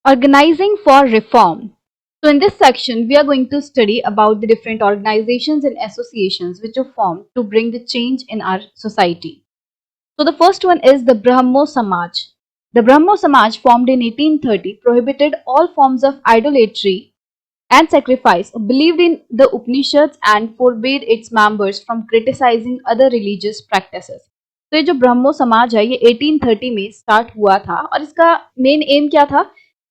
Organizing for reform. So in this section, we are going to study about the different organizations and associations which are formed to bring the change in our society. So the first one is the Brahmo Samaj. The Brahmo Samaj, formed in 1830, prohibited all forms of idolatry and sacrifice, believed in the Upanishads and forbade its members from criticizing other religious practices. तो ये जो ब्रह्मो समाज है ये 1830 में start हुआ था और इसका मेन एम क्या था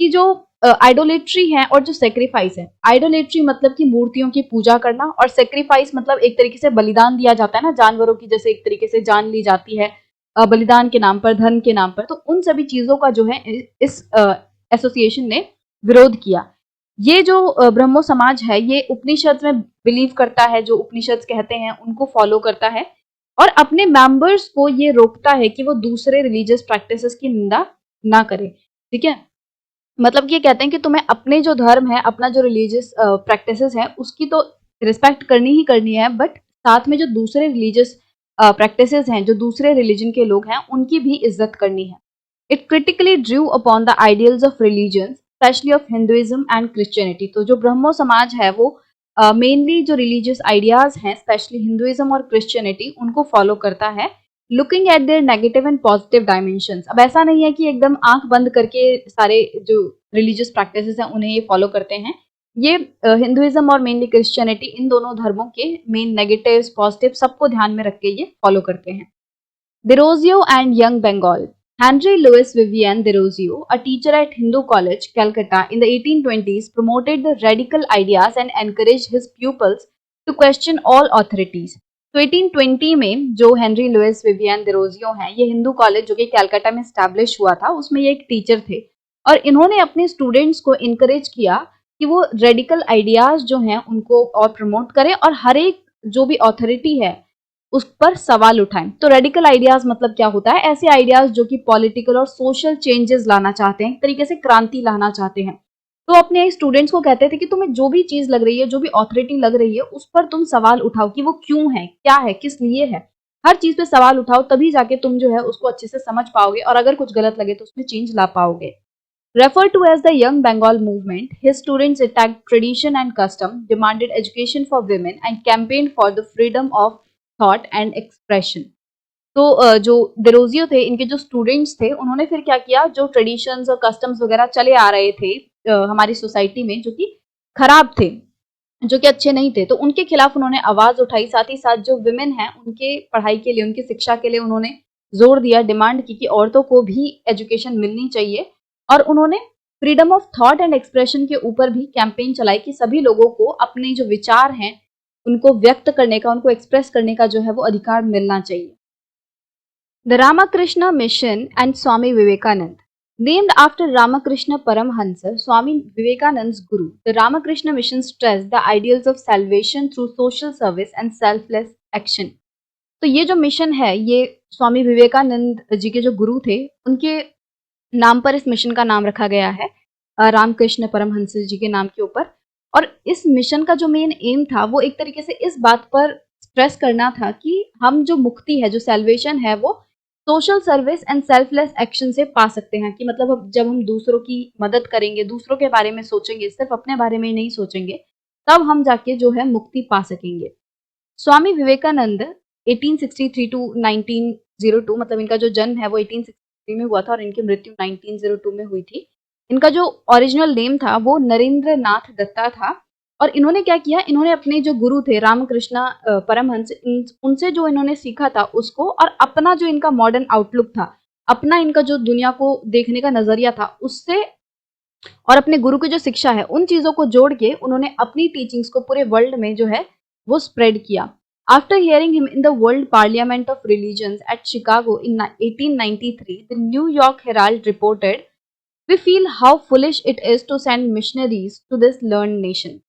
कि जो आइडोलेट्री है और जो सेक्रीफाइस है, आइडोलेट्री मतलब कि मूर्तियों की पूजा करना और सेक्रीफाइस मतलब एक तरीके से बलिदान दिया जाता है ना, जानवरों की जैसे एक तरीके से जान ली जाती है बलिदान के नाम पर, धन के नाम पर, तो उन सभी चीजों का जो है इस एसोसिएशन ने विरोध किया। ये जो ब्रह्मो समाज है ये उपनिषद में बिलीव करता है, जो उपनिषद कहते हैं उनको फॉलो करता है और अपने मेंबर्स को ये रोकता है कि वो दूसरे रिलीजियस प्रैक्टिसेस की निंदा ना करें। ठीक है, मतलब ये कहते हैं कि तुम्हें अपने जो धर्म है, अपना जो रिलीजियस प्रैक्टिसेस है उसकी तो रिस्पेक्ट करनी ही करनी है, बट साथ में जो दूसरे रिलीजियस प्रैक्टिसेस हैं, जो दूसरे रिलीजन के लोग हैं, उनकी भी इज्जत करनी है। It critically Drew upon the ideals of religion specially of Hinduism and Christianity. तो जो ब्रह्मो समाज है वो मेनली जो रिलीजियस आइडियाज हैं स्पेशली हिंदुइज्म और क्रिश्चियनिटी उनको फॉलो करता है, looking at there negative and positive dimensions. अब ऐसा नहीं है कि एकदम आंख बंद करके सारे जो रिलीजियस प्रैक्टिसेस हैं उन्हें ये फॉलो करते हैं। ये हिंदुइज्म और मेनली क्रिश्चियनिटी इन दोनों धर्मों के मेन नेगेटिव्स पॉजिटिव सबको ध्यान में रख के ये फॉलो करते हैं। Derozio and Young Bengal. Henry Louis Vivian Derozio, a teacher at Hindu College, Calcutta in the 1820s, promoted the radical ideas and encouraged his pupils to question all authorities. तो 1820 में जो हेनरी लुइस विवियन डेरोजियो हैं, ये Hindu college जो कि कैलकाटा में establish हुआ था, उसमें ये एक टीचर थे और इन्होंने अपने स्टूडेंट्स को इनकरेज किया कि वो रेडिकल आइडियाज जो हैं उनको और प्रमोट करें और हर एक जो भी अथॉरिटी है उस पर सवाल उठाएं। तो रेडिकल आइडियाज मतलब क्या होता है? ऐसे आइडियाज जो कि पॉलिटिकल और सोशल चेंजेस लाना चाहते हैं, एक तरीके से क्रांति लाना चाहते हैं। तो अपने स्टूडेंट्स को कहते थे कि तुम्हें जो भी चीज लग रही है, जो भी ऑथोरिटी लग रही है, उस पर तुम सवाल उठाओ कि वो क्यों है, क्या है, किस लिए है। हर चीज पे सवाल उठाओ, तभी जाके तुम जो है उसको अच्छे से समझ पाओगे और अगर कुछ गलत लगे तो उसमें चेंज ला पाओगे। Referred to as the Young Bengal movement, his students attacked tradition and custom, demanded education for women, and campaigned for the freedom of thought and expression. तो जो डेरोजियो थे, इनके जो स्टूडेंट्स थे, उन्होंने फिर क्या किया, जो ट्रेडिशंस और कस्टम्स वगैरह चले आ रहे थे हमारी सोसाइटी में, जो कि खराब थे, जो कि अच्छे नहीं थे, तो उनके खिलाफ उन्होंने आवाज उठाई। साथ ही साथ जो विमेन हैं उनके पढ़ाई के लिए, उनकी शिक्षा के लिए उन्होंने जोर दिया, डिमांड की कि औरतों को भी एजुकेशन मिलनी चाहिए और उन्होंने freedom of thought and expression के ऊपर भी कैंपेन चलाई कि सभी लोगों को अपने जो विचार हैं उनको व्यक्त करने का, उनको एक्सप्रेस करने का जो है वो अधिकार मिलना चाहिए। The Ramakrishna mission and Swami Vivekananda. Named after Ramakrishna Paramhansa, Swami Vivekananda's guru, the Ramakrishna mission stressed the ideals of salvation through social service and selfless action. तो ये जो मिशन है ये स्वामी विवेकानंद जी के जो गुरु थे उनके नाम पर इस मिशन का नाम रखा गया है, रामकृष्ण परमहंस जी के नाम के ऊपर। और इस मिशन का जो मेन एम था वो एक तरीके से इस बात पर स्ट्रेस करना था कि हम जो मुक्ति है, जो सेल्वेशन है, वो social service and selfless action से पा सकते हैं। कि मतलब जब हम दूसरों की मदद करेंगे, दूसरों के बारे में सोचेंगे, सिर्फ अपने बारे में नहीं सोचेंगे, तब हम जाके जो है मुक्ति पा सकेंगे। स्वामी विवेकानंद 1863 टू 1902, मतलब इनका जो जन्म है वो 1863 में हुआ था और इनकी मृत्यु 1902 में हुई थी। इनका जो ओरिजिनल नेम था वो नरेंद्र नाथ दत्ता था और इन्होंने क्या किया, इन्होंने अपने जो गुरु थे रामकृष्ण परमहंस, उनसे जो इन्होंने सीखा था उसको, और अपना जो इनका मॉडर्न आउटलुक था, अपना इनका जो दुनिया को देखने का नजरिया था, उससे और अपने गुरु की जो शिक्षा है उन चीजों को जोड़ के उन्होंने अपनी टीचिंग्स को पूरे वर्ल्ड में जो है वो स्प्रेड किया। After hearing him in the World Parliament of Religions at Chicago in 1893, the New York Herald reported, "We feel how foolish it is to send missionaries to this learned nation."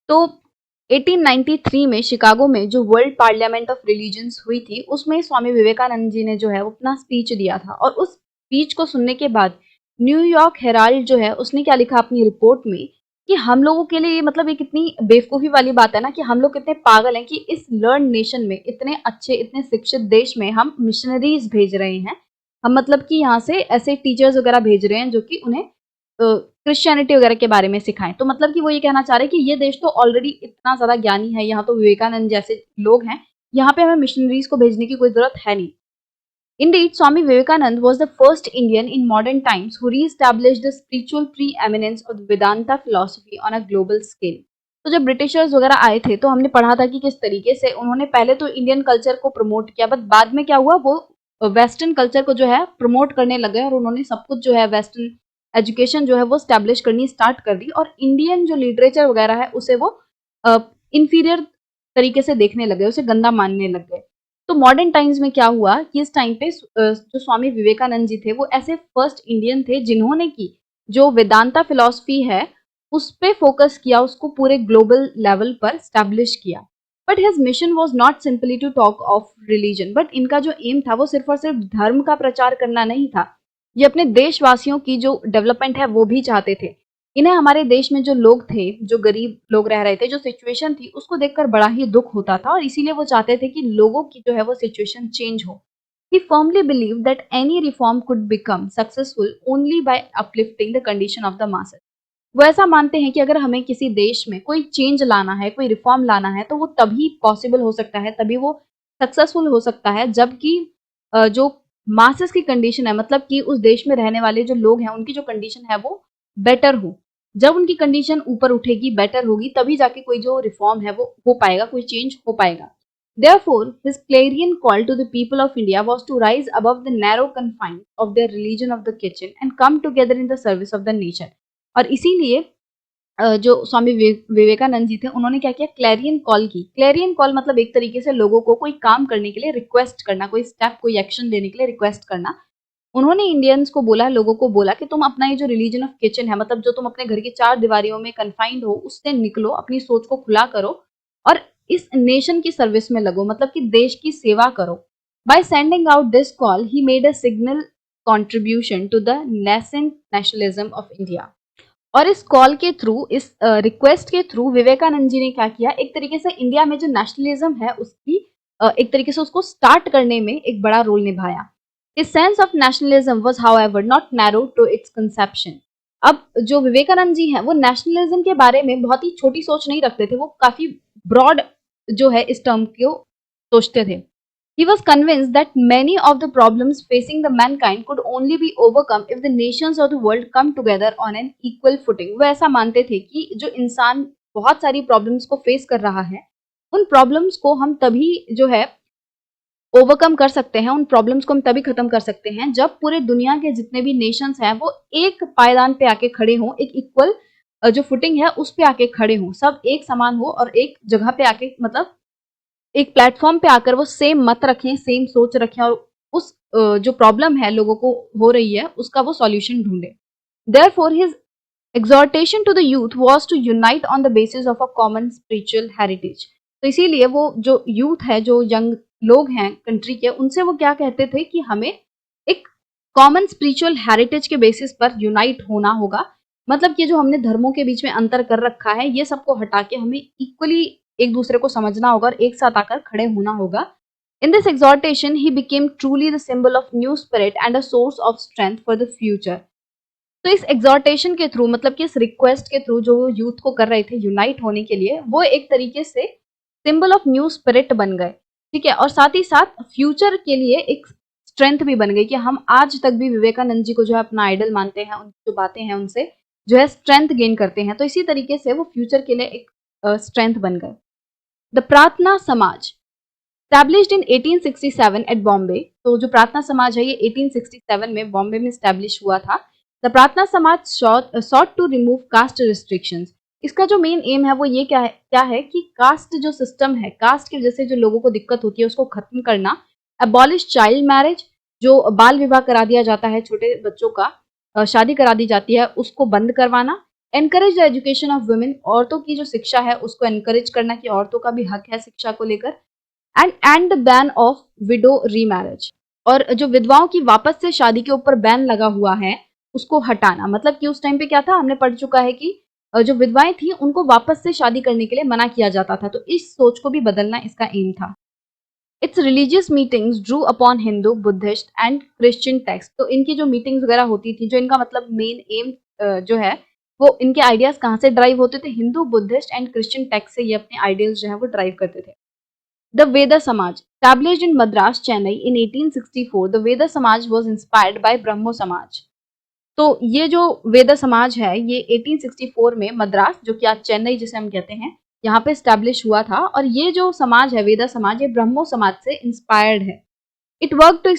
तो 1893 में Chicago में जो world parliament of religions हुई थी उसमें स्वामी विवेकानंद जी ने जो है वो अपना स्पीच दिया था और उस स्पीच को सुनने के बाद न्यूयॉर्क हेराल्ड जो है उसने क्या लिखा अपनी रिपोर्ट में कि हम लोगों के लिए मतलब ये कितनी बेवकूफ़ी वाली बात है ना कि हम लोग कितने पागल हैं कि इस लर्न नेशन में, इतने अच्छे, इतने शिक्षित देश में हम मिशनरीज भेज रहे हैं। हम मतलब कि यहाँ से ऐसे टीचर्स वगैरह भेज रहे हैं जो कि उन्हें क्रिश्चियनिटी वगैरह के बारे में सिखाएं। तो मतलब कि वो ये कहना चाह रहे हैं कि ये देश तो ऑलरेडी इतना ज़्यादा ज्ञानी है, यहाँ तो विवेकानंद जैसे लोग हैं, यहाँ पे हमें मिशनरीज को भेजने की कोई ज़रूरत है नहीं। Indeed, Swami Vivekanand was the first Indian in modern times who re-established the spiritual preeminence of Vedanta philosophy on a global scale. तो जब ब्रिटिशर्स वगैरह आए थे तो हमने पढ़ा था कि किस तरीके से उन्होंने पहले तो इंडियन कल्चर को प्रमोट किया, बट बाद में क्या हुआ, वो वेस्टर्न कल्चर को जो है प्रमोट करने लगे और उन्होंने सब कुछ जो है वेस्टर्न एजुकेशन जो है वो स्टैब्लिश करनी स्टार्ट कर दी और इंडियन जो लिटरेचर वगैरह है उसे वो इंफीरियर तरीके से देखने लगे, उसे गंदा मानने लग गए। तो मॉडर्न टाइम्स में क्या हुआ कि इस टाइम पे जो स्वामी विवेकानंद जी थे वो ऐसे फर्स्ट इंडियन थे जिन्होंने की जो वेदांता फिलॉसफी है उस पे फोकस किया, उसको पूरे ग्लोबल लेवल पर स्टैब्लिश किया। But his mission was not simply to talk of religion, but इनका जो एम था वो सिर्फ और सिर्फ धर्म का प्रचार करना नहीं था, ये अपने देशवासियों की जो डेवलपमेंट है वो भी चाहते थे। इन्हें हमारे देश में जो लोग थे, जो गरीब लोग रह रहे थे, जो सिचुएशन थी उसको देखकर बड़ा ही दुख होता था और इसीलिए वो चाहते थे कि लोगों की जो है वो सिचुएशन चेंज हो। He firmly believed that any reform could become successful only by uplifting the condition of the masses. वो ऐसा मानते हैं कि अगर हमें किसी देश में कोई चेंज लाना है, कोई रिफॉर्म लाना है, तो वो तभी पॉसिबल हो सकता है, तभी वो सक्सेसफुल हो सकता है जबकि जो मासेस की कंडीशन है, मतलब कि उस देश में रहने वाले जो लोग हैं उनकी जो कंडीशन है वो बेटर हो। जब उनकी कंडीशन ऊपर उठेगी, बेटर होगी, तभी जाके कोई जो रिफॉर्म है वो हो पाएगा, कोई चेंज हो पाएगा। Therefore, his clarion call to the people of India was to rise above the narrow confines of their religion of the kitchen and come together in the service of the nation. और इसीलिए जो स्वामी विवेकानंद जी थे उन्होंने क्या किया, Clarion call की। Clarion call मतलब एक तरीके से लोगों को कोई काम करने के लिए रिक्वेस्ट करना, कोई स्टेप, कोई एक्शन लेने के लिए रिक्वेस्ट करना। उन्होंने इंडियंस को बोला, लोगों को बोला कि तुम अपना ये जो रिलीजन ऑफ किचन है, मतलब जो तुम अपने घर की चार दीवारियों में कन्फाइंड हो, उससे निकलो, अपनी सोच को खुला करो और इस नेशन की सर्विस में लगो, मतलब कि देश की सेवा करो। By sending out this call he made a signal contribution to the nascent nationalism of India. और इस कॉल के थ्रू, इस रिक्वेस्ट के थ्रू विवेकानंद जी ने क्या किया, एक तरीके से इंडिया में जो नेशनलिज्म है उसकी एक तरीके से उसको स्टार्ट करने में एक बड़ा रोल निभाया। His sense of nationalism was however not narrow to its conception. अब जो विवेकानंद जी हैं वो नेशनलिज्म के बारे में बहुत ही छोटी सोच नहीं रखते थे, वो काफी ब्रॉड जो है इस टर्म को सोचते थे। He was convinced that many of the problems facing the mankind could only be overcome if the nations of the world come together on an equal footing. वो ऐसा मानते थे कि जो इंसान बहुत सारी प्रॉब्लम्स को फेस कर रहा है, उन प्रॉब्लम्स को हम तभी जो है ओवरकम कर सकते हैं, उन प्रॉब्लम्स को हम तभी खत्म कर सकते हैं जब पूरे दुनिया के जितने भी नेशंस हैं वो एक पायदान पे आके खड़े हों, एक इक्वल जो फुटिंग है उस पे आके खड़े हों, सब एक समान हो और एक जगह पे आके, मतलब एक प्लेटफॉर्म पे आकर वो सेम मत रखें, सेम सोच रखें और उस जो प्रॉब्लम है लोगों को हो रही है उसका वो सॉल्यूशन ढूंढे। Therefore, his exhortation to the youth was to unite on the basis of a common spiritual heritage. तो इसीलिए वो जो यूथ है, जो यंग लोग हैं कंट्री के, उनसे वो क्या कहते थे कि हमें एक कॉमन स्पिरिचुअल हेरिटेज के बेसिस पर यूनाइट होना होगा। मतलब कि जो हमने धर्मों के बीच में अंतर कर रखा है ये सबको हटा के हमें इक्वली एक दूसरे को समझना होगा और एक साथ आकर खड़े होना होगा। In this exhortation, he became truly the symbol of new spirit and a source of strength for the future. तो इस एग्जॉर्टेशन के थ्रू, मतलब कि इस रिक्वेस्ट के थ्रू जो यूथ को कर रहे थे यूनाइट होने के लिए, वो एक तरीके से सिंबल ऑफ न्यू स्पिरिट बन गए, ठीक है, और साथ ही साथ फ्यूचर के लिए एक स्ट्रेंथ भी बन गई कि हम आज तक भी विवेकानंद जी को जो है अपना आइडल मानते हैं, उनकी जो बातें हैं उनसे जो है स्ट्रेंथ गेन करते हैं। तो इसी तरीके से वो फ्यूचर के लिए एक स्ट्रेंथ बन गए। द प्रार्थना समाज established in 1867 at बॉम्बे, तो जो प्रार्थना समाज है ये 1867 में बॉम्बे में स्टैब्लिश हुआ था। द प्रार्थना समाज sought to remove caste restrictions. इसका जो मेन एम है वो ये क्या है कि कास्ट जो सिस्टम है, कास्ट की वजह से जो लोगों को दिक्कत होती है उसको खत्म करना। अबॉलिश चाइल्ड मैरिज, जो बाल विवाह करा दिया जाता है, छोटे बच्चों का शादी करा दी जाती है, उसको बंद करवाना। Encourage the education of women, औरतों की जो शिक्षा है उसको एनकरेज करना कि औरतों का भी हक है शिक्षा को लेकर। And the ban of window remarriage, और जो विधवाओं की वापस से शादी के ऊपर बैन लगा हुआ है उसको हटाना। मतलब कि उस टाइम पे क्या था, हमने पढ़ चुका है कि जो विधवाएं थी उनको वापस से शादी करने के लिए मना किया जाता था, तो इस सोच को भी बदलना इसका एम था। It's religious meetings Drew upon Hindu, Buddhist and Christian text, तो इनकी जो मीटिंग्स वगैरह होती थी, जो इनका मतलब मेन एम जो है वो इनके आइडियाज कहाँ से ड्राइव होते थे? Hindu, Buddhist and Christian text से ये अपने आइडियल्स जो है वो ड्राइव करते थे। द वेदा समाज established in Madras, Chennai in 1864, the Veda Samaj was inspired by ब्रह्मो समाज। तो ये जो वेदा समाज है ये 1864 में मद्रास, जो कि आज चेन्नई जिसे हम कहते हैं, यहाँ पे स्टैब्लिश हुआ था। और ये जो समाज है वेदा समाज, ये ब्रह्मो समाज से इंस्पायर्ड है। It work to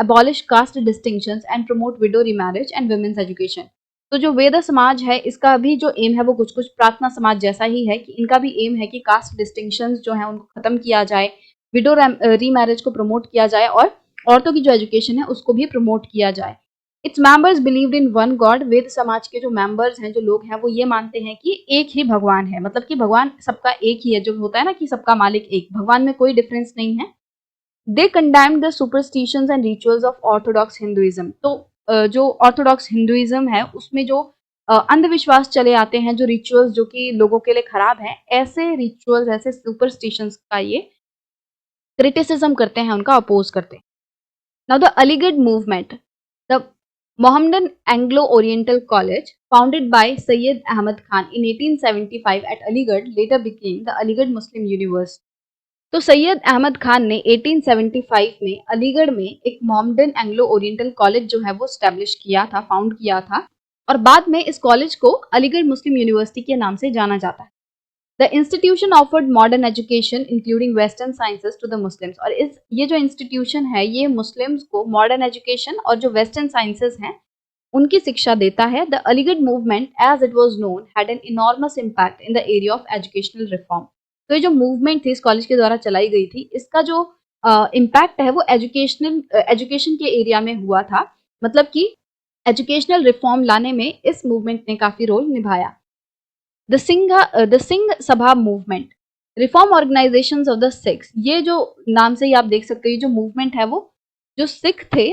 abolish caste distinctions and promote widow remarriage and women's education। तो जो वेदा समाज है इसका भी जो एम है वो कुछ कुछ प्रार्थना समाज जैसा ही है कि इनका भी एम है कि कास्ट डिस्टिंक्शंस जो है उनको खत्म किया जाए, विडो रीमैरिज को प्रमोट किया जाए और औरतों की जो एजुकेशन है उसको भी प्रमोट किया जाए। Its members believed in one God. Veda Samaj के जो मेंबर्स हैं, जो लोग हैं, वो ये मानते हैं कि एक ही भगवान है, मतलब कि भगवान सबका एक ही है। जो होता है ना कि सबका मालिक एक, भगवान में कोई डिफरेंस नहीं है। They condemned the superstitions and rituals of orthodox Hinduism. तो जो ऑर्थोडॉक्स हिंदुइज्म है उसमें जो अंधविश्वास चले आते हैं, जो रिचुअल्स जो कि लोगों के लिए खराब हैं, ऐसे रिचुअल्स, ऐसे सुपरस्टिशंस का ये क्रिटिसिज्म करते हैं, उनका अपोज करते हैं। Now the Aligarh movement, the Mohammedan Anglo-Oriental College, founded by Sayyid Ahmad Khan in 1875 at Aligarh, later became the Aligarh Muslim University। तो सैयद अहमद खान ने 1875 में अलीगढ़ में एक मोहम्मदन एंग्लो ओरिएंटल कॉलेज जो है वो स्टैब्लिश किया था, फाउंड किया था, और बाद में इस कॉलेज को अलीगढ़ मुस्लिम यूनिवर्सिटी के नाम से जाना जाता है। The institution offered modern education including western sciences to the Muslims. और ये जो इंस्टीट्यूशन है ये मुस्लिम्स को मॉडर्न एजुकेशन और जो वेस्टर्न साइंसेज हैं उनकी शिक्षा देता है। The Aligarh movement as it was known had an enormous impact in the area of educational reform. तो ये जो मूवमेंट थी इस कॉलेज के द्वारा चलाई गई थी, इसका जो इम्पैक्ट है वो एजुकेशन के एरिया में हुआ था। मतलब कि एजुकेशनल रिफॉर्म लाने में इस मूवमेंट ने काफी रोल निभाया। The Singh Sabha movement, reform organisations of the Sikhs. ये जो नाम से ही आप देख सकते हैं, ये जो मूवमेंट है वो जो सिख थे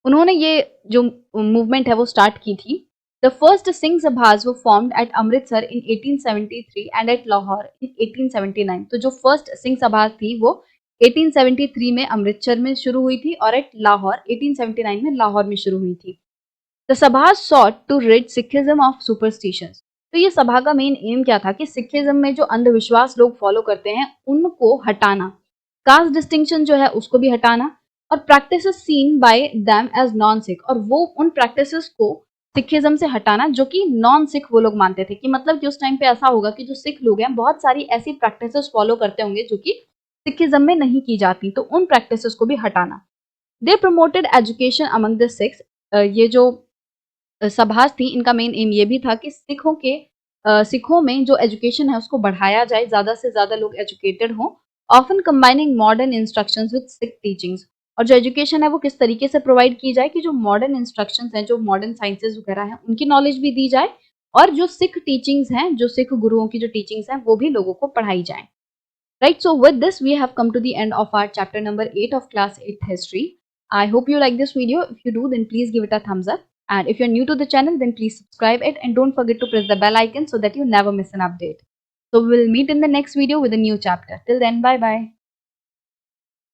उन्होंने ये जो मूवमेंट है वो स्टार्ट की थी। द फर्स्ट सिंह सभाज वो formed at Amritsar in 1873 and at Lahore in 1879। तो जो फर्स्ट सिंह सभा थी वो 1873 में अमृतसर में शुरू हुई थी और एट लाहौर 1879 में लाहौर में शुरू हुई थी। The Sabha sought to rid Sikhism of superstitions. तो ये सभा का मेन एम क्या था कि सिखिज्म में जो अंधविश्वास लोग फॉलो करते हैं उनको हटाना, कास्ट डिस्टिंक्शन जो है उसको भी हटाना, और practices seen by them as non Sikh, और वो उन प्रैक्टिसेस को सिखिज्म से हटाना जो कि नॉन सिख वो लोग मानते थे। कि मतलब कि उस टाइम पे ऐसा होगा कि जो सिख लोग हैं बहुत सारी ऐसी प्रैक्टिसेस फॉलो करते होंगे जो कि सिखिज्म में नहीं की जाती, तो उन प्रैक्टिसेस को भी हटाना। They promoted education among the Sikhs. ये जो सभाज थी इनका मेन एम ये भी था कि सिखों में जो एजुकेशन है उसको बढ़ाया जाए, ज़्यादा से ज़्यादा लोग एजुकेटेड हों, often combining modern instructions with Sikh teachings. और जो एजुकेशन है वो किस तरीके से प्रोवाइड की जाए कि जो मॉडर्न इंस्ट्रक्शंस हैं, जो मॉडर्न साइंसेज वगैरह हैं, उनकी नॉलेज भी दी जाए, और जो सिख टीचिंग्स हैं, जो सिख गुरुओं की जो टीचिंग्स हैं वो भी लोगों को पढ़ाई जाए। Right, so with this we have come to the end of our chapter number 8 of class 8 history. I hope you like this video. If you do, then please give it a thumbs up. And if you're new to the channel, then please subscribe it and don't forget to press the bell icon so that you never miss an update. So we will meet in the next video with a new chapter. Till then, bye bye.